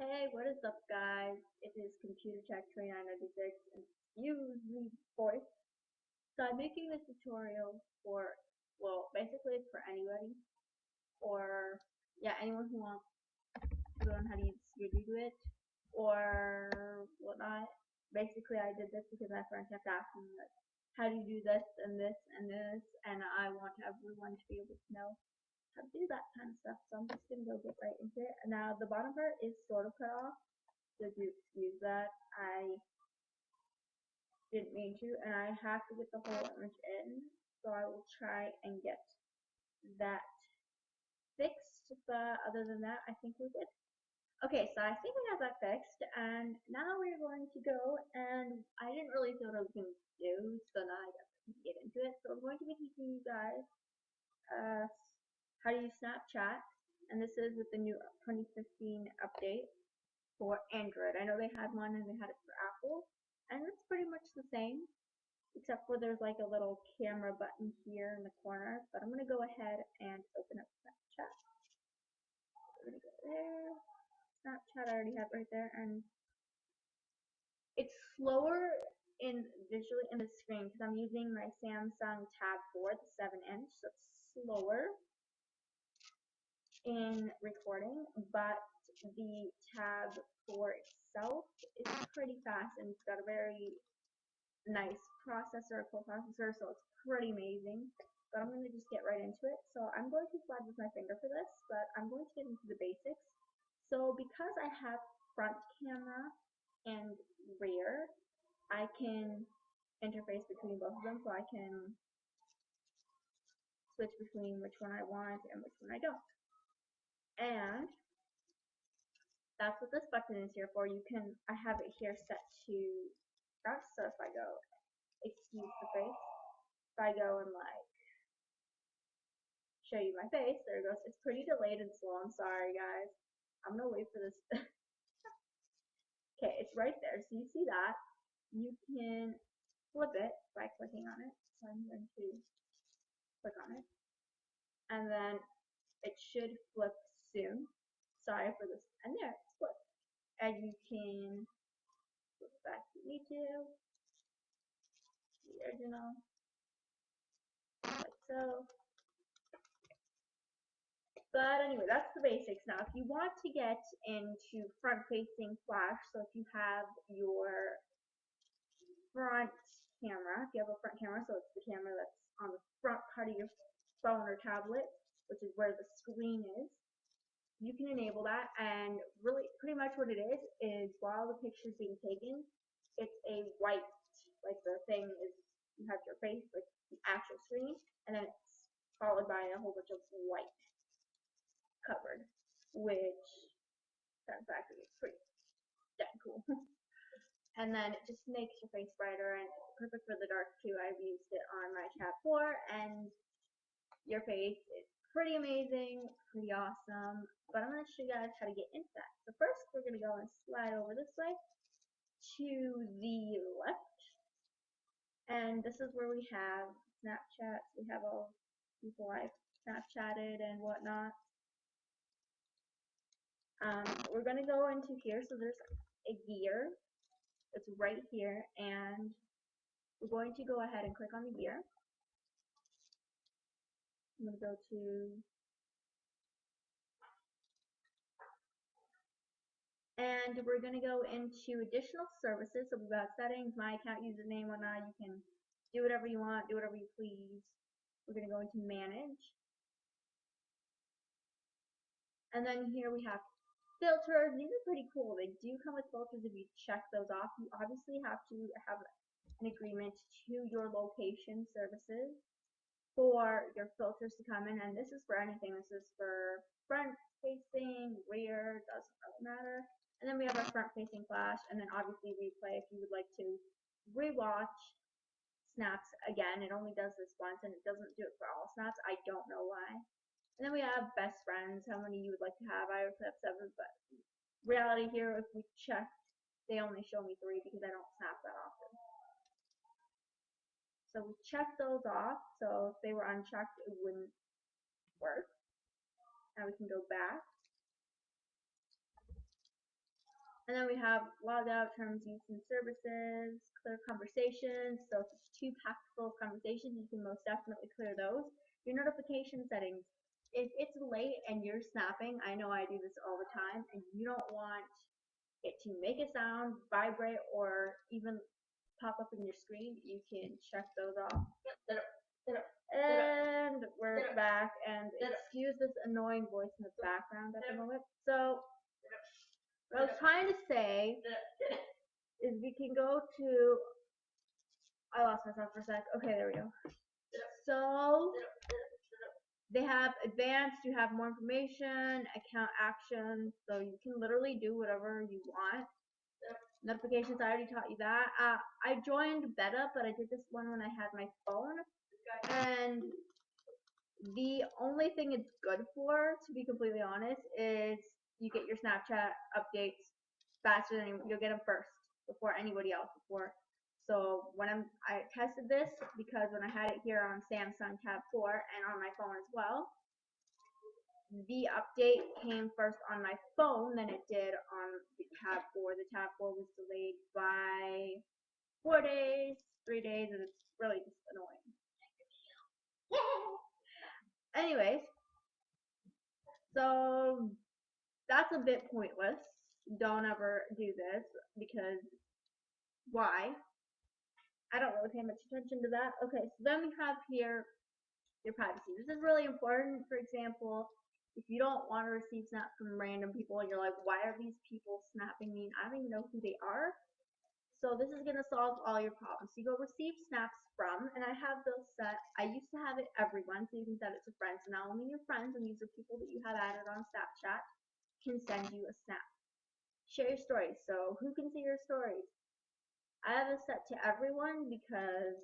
Hey, what is up, guys? It is Computer Tech 2996 and use the voice. So I'm making this tutorial for, well, basically it's for anybody, or yeah, anyone who wants to learn how to use Scooby to it, or whatnot. Basically, I did this because my friend kept asking me, like, how do you do this and this and this, and I want everyone to be able to know how to do that kind of stuff. So I'm just gonna go get right into it. And now the bottom part is sort of cut off. So do excuse that. I didn't mean to, and I have to get the whole image in. So I will try and get that fixed. But other than that, I think we're good. Okay, so I think we have that fixed, and now we're going to go, and I didn't really know what I was going to do, so now I guess I can get into it. So I'm going to be teaching you guys how to use Snapchat, and this is with the new 2015 update for Android. I know they had one and they had it for Apple, and it's pretty much the same, except for there's like a little camera button here in the corner. But I'm going to go ahead and open up Snapchat. We're going to go there. Snapchat, I already have right there, and it's slower in visually in the screen because I'm using my Samsung Tab 4, the 7-inch, so it's slower in recording, but the Tab 4 itself is pretty fast, and it's got a very nice processor, core processor, so it's pretty amazing. But I'm going to just get right into it. So I'm going to slide with my finger for this, but I'm going to get into the basics. So because I have front camera and rear, I can interface between both of them, so I can switch between which one I want and which one I don't. And that's what this button is here for. I have it here set to front, so if I go, excuse the face, if I go and like show you my face, there it goes. It's pretty delayed and slow, I'm sorry guys. I'm gonna wait for this. Okay, it's right there, so you see that. You can flip it by clicking on it. So I'm going to click on it, and then it should flip soon. Sorry for this. And there, it's flipped. And you can flip it back if you need to. The original, like so. But anyway, that's the basics. Now, if you want to get into front-facing flash, so if you have your front camera, if you have a front camera, so it's the camera that's on the front part of your phone or tablet, which is where the screen is, you can enable that, and really pretty much what it is while the picture is being taken, it's a white, like the thing is, you have your face, like the actual screen, and then it's followed by a whole bunch of white covered, which that's actually pretty dang cool. And then it just makes your face brighter, and it's perfect for the dark too. I've used it on my Tab 4, and your face is pretty amazing, pretty awesome. But I'm going to show you guys how to get into that. So first, we're going to go and slide over this way to the left, and this is where we have Snapchat. We have all people I've Snapchatted and whatnot. We're going to go into here, so there's a gear. It's right here, and we're going to go ahead and click on the gear. I'm going to go to and we're going to go into additional services. So we've got settings, my account, username, whatnot. You can do whatever you want, do whatever you please. We're going to go into manage. And then here we have filters. These are pretty cool. They do come with filters if you check those off. You obviously have to have an agreement to your location services for your filters to come in. And this is for anything. This is for front facing, rear, doesn't really matter. And then we have our front facing flash, and then obviously replay if you would like to rewatch snaps again. It only does this once, and it doesn't do it for all snaps. I don't know why. And then we have best friends, how many you would like to have. I would have 7, but reality here, if we check, they only show me 3 because I don't snap that often. So we check those off. So if they were unchecked, it wouldn't work. Now we can go back. And then we have log out, terms, use, and services, clear conversations. So if it's too packed full of conversations, you can most definitely clear those. Your notification settings. If it's late and you're snapping, I know I do this all the time, and you don't want it to make a sound, vibrate, or even pop up in your screen, you can check those off. And we're back, and excuse this annoying voice in the background at the moment. So what I was trying to say is we can go to, I lost myself for a sec. Okay, there we go. So they have advanced, you have more information, account actions, so you can literally do whatever you want. Notifications, I already taught you that. I joined beta, but I did this one when I had my phone. And the only thing it's good for, to be completely honest, is you get your Snapchat updates faster than you'll get them first before anybody else before. So when I tested this because when I had it here on Samsung Tab 4 and on my phone as well, the update came first on my phone than it did on the Tab 4. The Tab 4 was delayed by 4 days, 3 days, and it's really just annoying. Anyways, so that's a bit pointless. Don't ever do this because why? I don't really pay much attention to that. Okay, so then we have here your privacy. This is really important. For example, if you don't want to receive snaps from random people and you're like, why are these people snapping me? I don't even know who they are. So this is going to solve all your problems. So you go receive snaps from, and I have those set. I used to have it everyone, so you can set it to friends. So now only your friends, and these are people that you have added on Snapchat, can send you a snap. Share your stories. So who can see your stories? I have it set to everyone because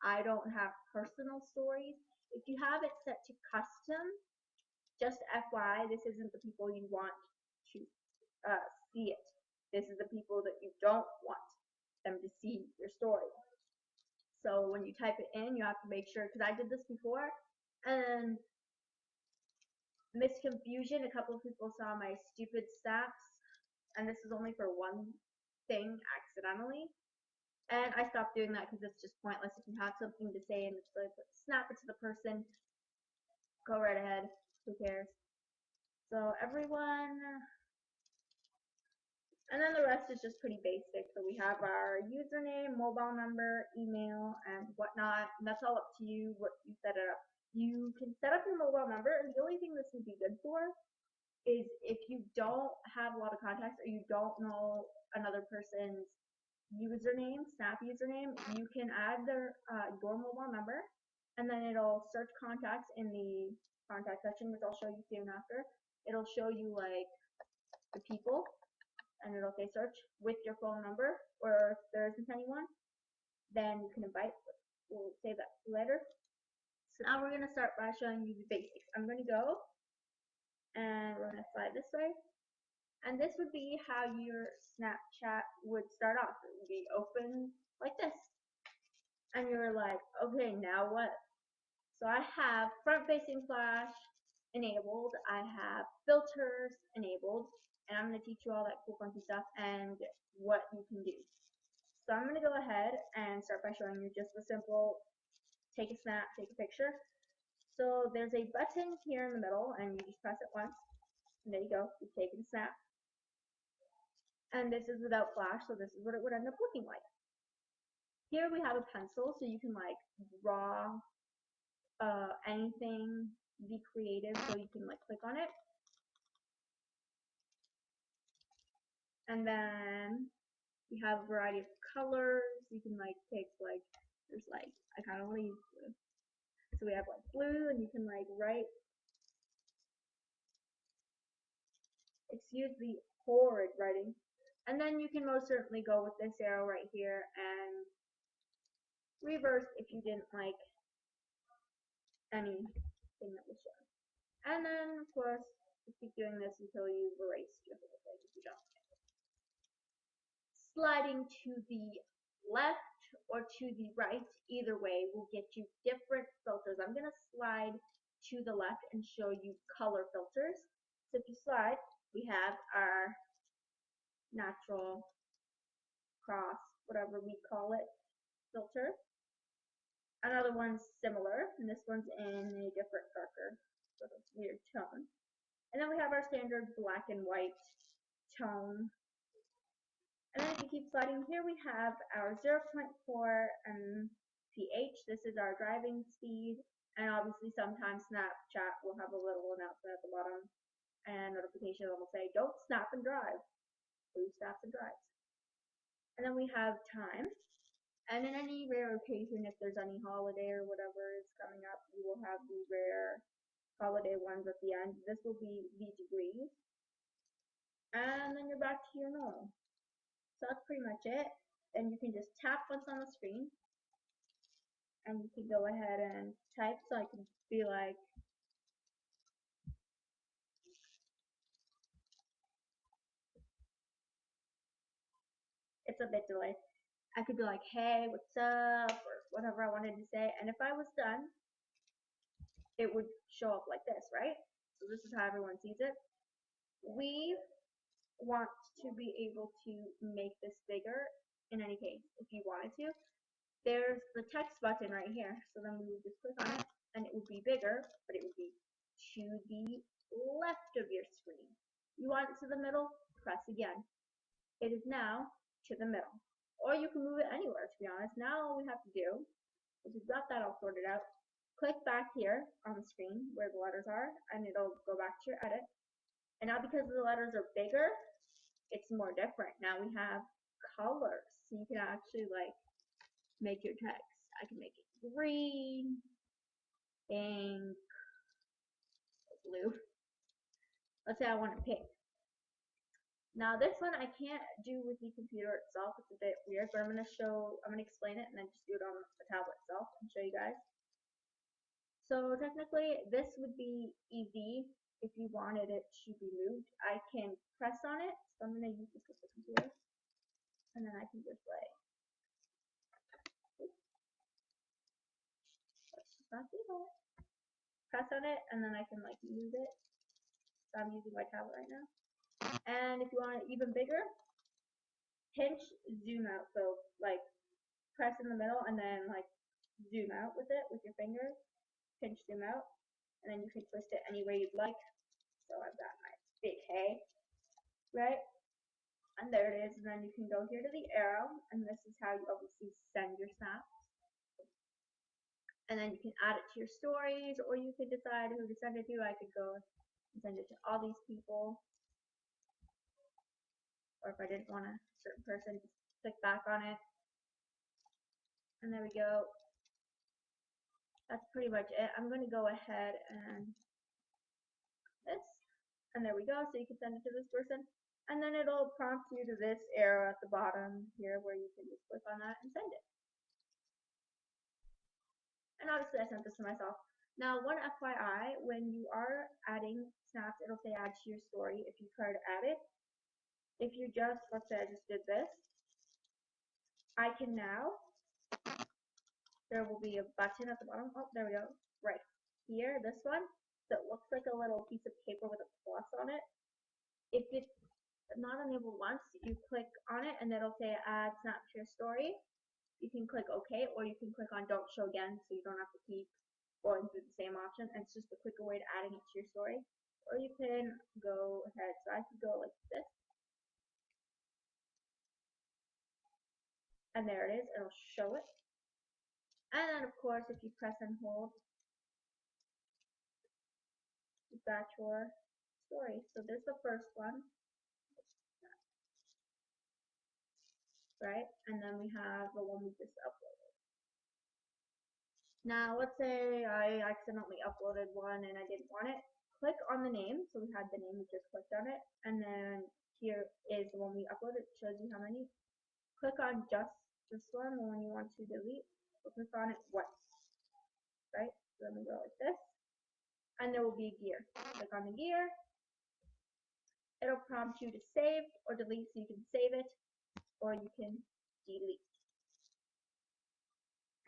I don't have personal stories. If you have it set to custom, just FYI, this isn't the people you want to see it. This is the people that you don't want them to see your story. So when you type it in, you have to make sure, because I did this before, and misconfusion, a couple of people saw my stupid snaps, and this is only for one thing accidentally. And I stopped doing that because it's just pointless. If you have something to say and it's like, snap it to the person, go right ahead. Who cares? So everyone, and then the rest is just pretty basic. So we have our username, mobile number, email, and whatnot. And that's all up to you what you set it up. You can set up your mobile number, and the only thing this would be good for is if you don't have a lot of contacts or you don't know another person's username, Snap username, you can add their your mobile number, and then it'll search contacts in the contact section, which I'll show you soon after. It'll show you like the people, and it'll say search with your phone number, or if there isn't anyone, then you can invite. We'll save that later. So now we're gonna start by showing you the basics. I'm gonna go, and we're gonna slide this way. And this would be how your Snapchat would start off. It would be open like this. And you're like, okay, now what? So I have front-facing flash enabled. I have filters enabled. And I'm going to teach you all that cool funky stuff and what you can do. So I'm going to go ahead and start by showing you just a simple take a snap, take a picture. So there's a button here in the middle, and you just press it once. And there you go. You've taken a snap. And this is without flash, so this is what it would end up looking like. Here we have a pencil, so you can like draw anything, be creative, so you can like click on it. And then we have a variety of colors. You can like pick like, there's like, I kind of want to use blue. So we have like blue, and you can like write, excuse the horrid writing. And then you can most certainly go with this arrow right here and reverse if you didn't like anything that was shown. And then, of course, you keep doing this until you've erased your whole thing if you don't. Sliding to the left or to the right, either way, will get you different filters. I'm going to slide to the left and show you color filters. So if you slide, we have our natural, cross, whatever we call it, filter. Another one's similar, and this one's in a different darker sort of weird tone. And then we have our standard black and white tone. And then if you keep sliding, here we have our 0.4 mph. This is our driving speed. And obviously sometimes Snapchat will have a little announcement at the bottom and notification that will say, don't snap and drive. Who snaps and drives? And then we have time. And in any rare occasion, if there's any holiday or whatever is coming up, you will have the rare holiday ones at the end. This will be the degrees. And then you're back to your normal. So that's pretty much it. And you can just tap once on the screen. And you can go ahead and type. So I can be like, it's a bit delayed. I could be like, hey, what's up? Or whatever I wanted to say. And if I was done, it would show up like this, right? So this is how everyone sees it. We want to be able to make this bigger in any case, if you wanted to. There's the text button right here. So then we would just click on it and it would be bigger, but it would be to the left of your screen. You want it to the middle, press again. It is now to the middle. Or you can move it anywhere, to be honest. Now all we have to do is we've got that all sorted out. Click back here on the screen where the letters are, and it'll go back to your edit. And now because the letters are bigger, it's more different. Now we have colors. So you can actually like make your text. I can make it green, pink, blue. Let's say I want it pink. Now this one I can't do with the computer itself. It's a bit weird, but I'm going to explain it and then just do it on the tablet itself and show you guys. So technically this would be easy if you wanted it to be moved. I can press on it. So I'm going to use this with the computer. And then I can just like, let's just not do that. Press on it and then I can like move it. So I'm using my tablet right now. And if you want it even bigger, pinch, zoom out. So like press in the middle and then like zoom out with it with your fingers. Pinch, zoom out. And then you can twist it any way you'd like. So I've got my big hay, right? And there it is. And then you can go here to the arrow. And this is how you obviously send your snaps. And then you can add it to your stories, or you could decide who to send it to. I could go and send it to all these people. Or if I didn't want a certain person, just click back on it. And there we go. That's pretty much it. I'm going to go ahead and this. And there we go. So you can send it to this person. And then it'll prompt you to this arrow at the bottom here where you can just click on that and send it. And obviously I sent this to myself. Now one FYI, when you are adding snaps, it'll say add to your story if you try to add it. If you just, let's say I just did this, I can now, there will be a button at the bottom. Oh, there we go. Right here, this one. So it looks like a little piece of paper with a plus on it. If it's not enabled once, you click on it and it'll say add snap to your story. You can click OK, or you can click on don't show again so you don't have to keep going through the same option. And it's just a quicker way to adding it to your story. Or you can go ahead. So I could go like this. And there it is, it'll show it. And then of course if you press and hold, you've got your story. So there's the first one. Right? And then we have the one we just uploaded. Now let's say I accidentally uploaded one and I didn't want it. Click on the name. So we had the name, we just clicked on it. And then here is the one we uploaded. It shows you how many. Click on just this one, the one you want to delete. So click on it once. Right? So then we go like this. And there will be a gear. Click on the gear. It'll prompt you to save or delete, so you can save it or you can delete.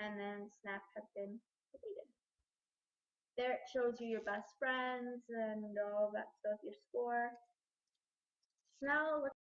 And then snap has been deleted. There it shows you your best friends and all that stuff, your score. So now let's